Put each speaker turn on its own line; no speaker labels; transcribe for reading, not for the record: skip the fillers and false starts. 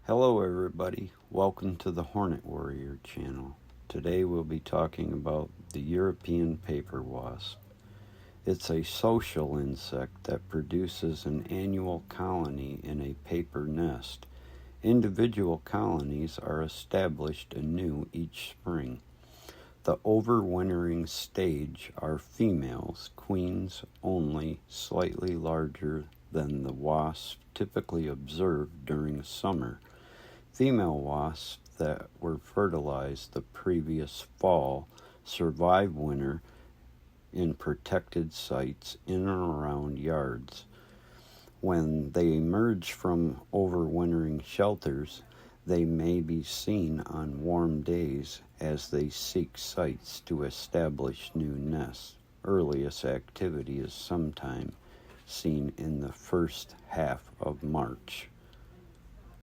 Hello everybody, welcome to the Hornet Warrior channel. Today we'll be talking about the European paper wasp. It's a social insect that produces an annual colony in a paper nest. Individual colonies are established anew each spring. The overwintering stage are females, queens only, slightly larger than the wasps typically observed during summer. Female wasps that were fertilized the previous fall survive winter in protected sites in and around yards. When they emerge from overwintering shelters, they may be seen on warm days as they seek sites to establish new nests. Earliest activity is sometime seen in the first half of March.